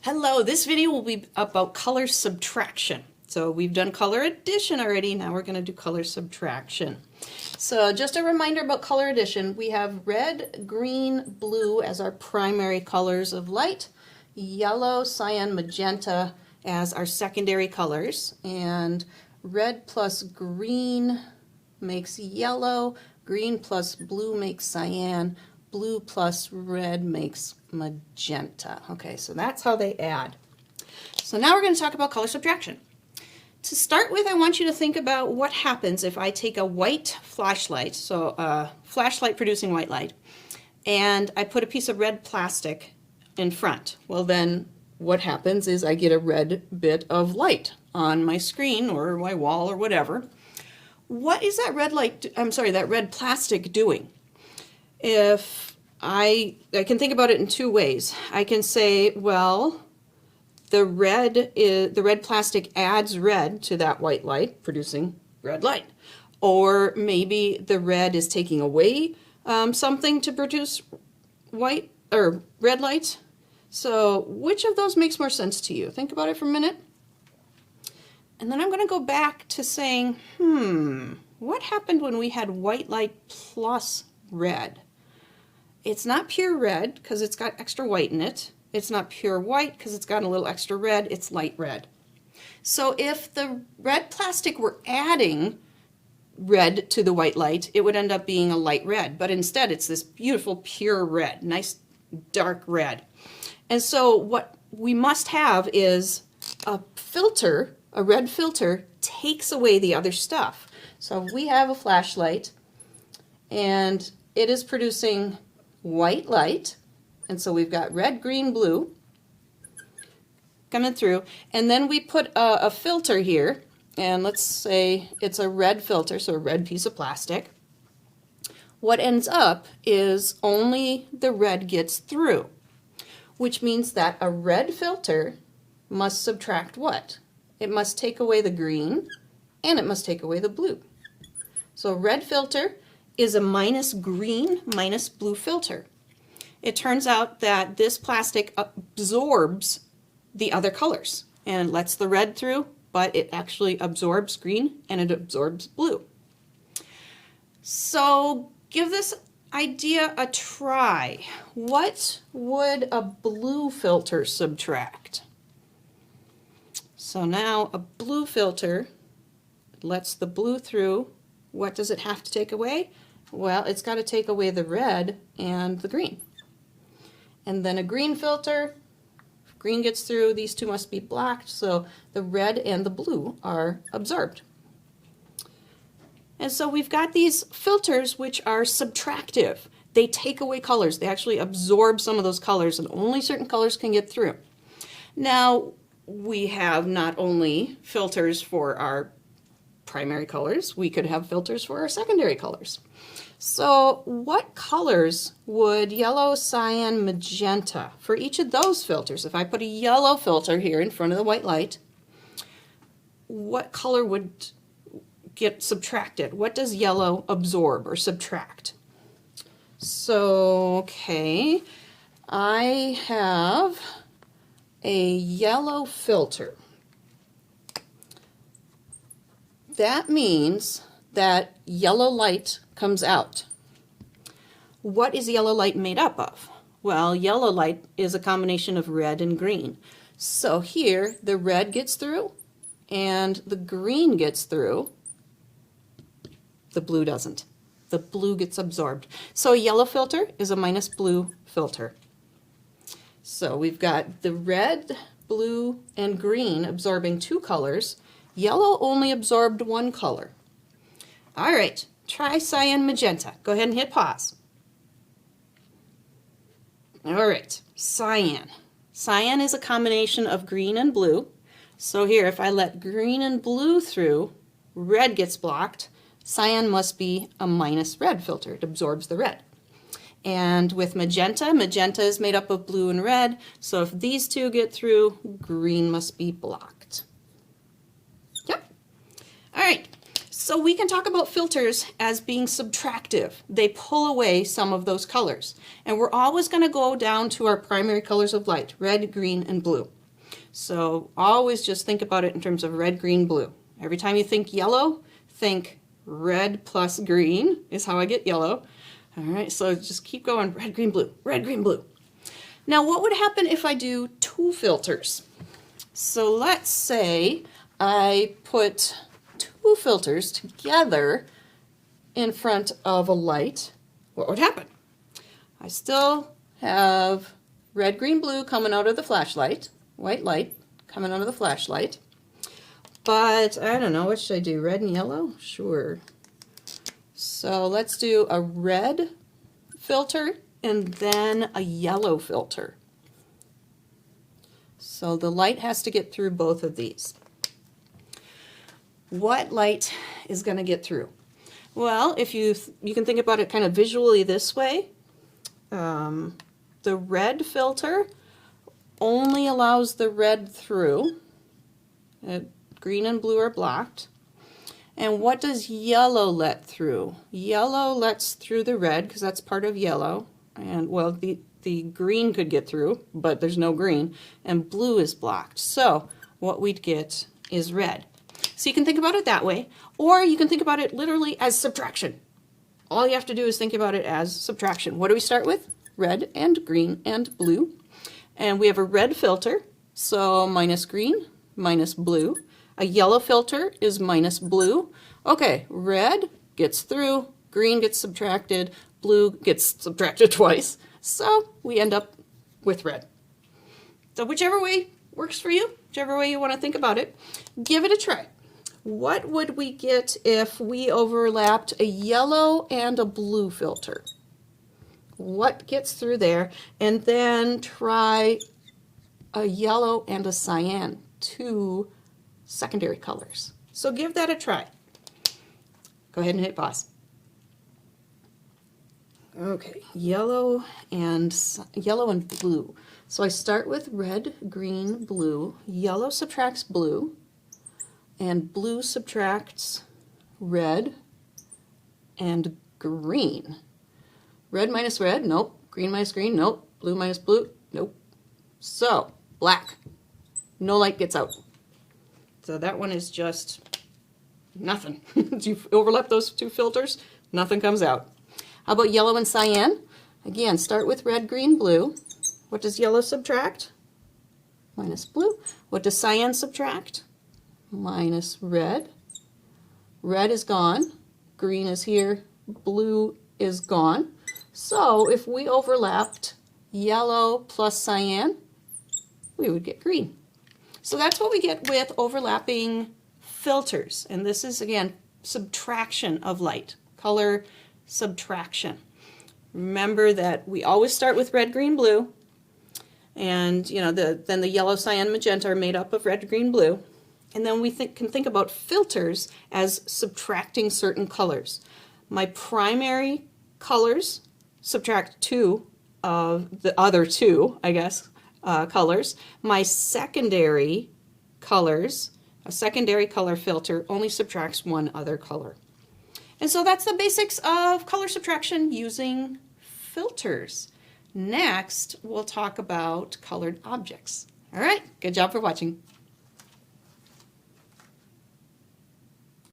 Hello, this video will be about color subtraction. So we've done color addition already, now we're going to do color subtraction. So just a reminder about color addition, we have red, green, blue as our primary colors of light, yellow, cyan, magenta as our secondary colors, and red plus green makes yellow, green plus blue makes cyan, blue plus red makes magenta. Okay, so that's how they add. So now we're going to talk about color subtraction. To start with, I want you to think about what happens if I take a white flashlight, so a flashlight producing white light, and I put a piece of red plastic in front. Well, then what happens is I get a red bit of light on my screen or my wall or whatever. What is that that red plastic doing? If I can think about it in two ways. I can say, well, the red plastic adds red to that white light, producing red light. Or maybe the red is taking away something to produce white or red light. So which of those makes more sense to you? Think about it for a minute. And then I'm going to go back to saying, what happened when we had white light plus red? It's not pure red because it's got extra white in it. It's not pure white because it's got a little extra red. It's light red. So if the red plastic were adding red to the white light, it would end up being a light red. But instead, it's this beautiful pure red, nice dark red. And so what we must have is a filter, a red filter takes away the other stuff. So we have a flashlight and it is producing white light, and so we've got red, green, blue coming through, and then we put a filter here, and let's say it's a red filter, so a red piece of plastic. What ends up is only the red gets through, which means that a red filter must subtract what? It must take away the green and it must take away the blue. So a red filter is a minus green minus blue filter. It turns out that this plastic absorbs the other colors and lets the red through, but it actually absorbs green and it absorbs blue. So give this idea a try. What would a blue filter subtract? So now a blue filter lets the blue through. What does it have to take away? Well, it's got to take away the red and the green. And then a green filter, if green gets through, these two must be blocked, so the red and the blue are absorbed. And so we've got these filters which are subtractive. They take away colors. They actually absorb some of those colors, and only certain colors can get through. Now, we have not only filters for our primary colors, we could have filters for our secondary colors. So what colors would yellow, cyan, magenta, for each of those filters, if I put a yellow filter here in front of the white light, what color would get subtracted? What does yellow absorb or subtract? So, okay, I have a yellow filter. That means that yellow light comes out. What is yellow light made up of? Well, yellow light is a combination of red and green. So here, the red gets through and the green gets through. The blue doesn't. The blue gets absorbed. So a yellow filter is a minus blue filter. So we've got the red, blue, and green absorbing two colors. Yellow only absorbed one color. All right, try cyan, magenta. Go ahead and hit pause. All right, cyan. Cyan is a combination of green and blue. So here, if I let green and blue through, red gets blocked. Cyan must be a minus red filter. It absorbs the red. And with magenta, magenta is made up of blue and red. So if these two get through, green must be blocked. Yep. All right. So we can talk about filters as being subtractive. They pull away some of those colors. And we're always going to go down to our primary colors of light, red, green, and blue. So always just think about it in terms of red, green, blue. Every time you think yellow, think red plus green is how I get yellow. All right, so just keep going, red, green, blue, red, green, blue. Now what would happen if I do two filters? So let's say I put two filters together in front of a light. What would happen? I still have red, green, blue coming out of the flashlight, white light coming out of the flashlight. But I don't know, what should I do? Red and yellow? Sure. So let's do a red filter and then a yellow filter. So the light has to get through both of these. What light is going to get through? Well, if you can think about it kind of visually this way. The red filter only allows the red through. Green and blue are blocked. And what does yellow let through? Yellow lets through the red because that's part of yellow. And well, the green could get through, but there's no green. And blue is blocked. So what we'd get is red. So you can think about it that way, or you can think about it literally as subtraction. All you have to do is think about it as subtraction. What do we start with? Red and green and blue. And we have a red filter, so minus green, minus blue. A yellow filter is minus blue. Okay, red gets through, green gets subtracted, blue gets subtracted twice. So we end up with red. So whichever way works for you, whichever way you want to think about it, give it a try. What would we get if we overlapped a yellow and a blue filter? What gets through there? And then try a yellow and a cyan, two secondary colors. So give that a try. Go ahead and hit pause. Okay, yellow and blue. So I start with red, green, blue. Yellow subtracts blue, and blue subtracts red and green. Red minus red, nope. Green minus green, nope. Blue minus blue, nope. So, black. No light gets out. So that one is just nothing. You overlap those two filters, nothing comes out. How about yellow and cyan? Again, start with red, green, blue. What does yellow subtract? Minus blue. What does cyan subtract? Minus red. Red is gone. Green is here. Blue is gone. So if we overlapped yellow plus cyan, we would get green. So that's what we get with overlapping filters. And this is, again, subtraction of light, color subtraction. Remember that we always start with red, green, blue. And then the yellow, cyan, magenta are made up of red, green, blue. And then we can think about filters as subtracting certain colors. My primary colors subtract two of the other two, I guess, colors. My secondary colors, a secondary color filter, only subtracts one other color. And so that's the basics of color subtraction using filters. Next, we'll talk about colored objects. All right, good job for watching.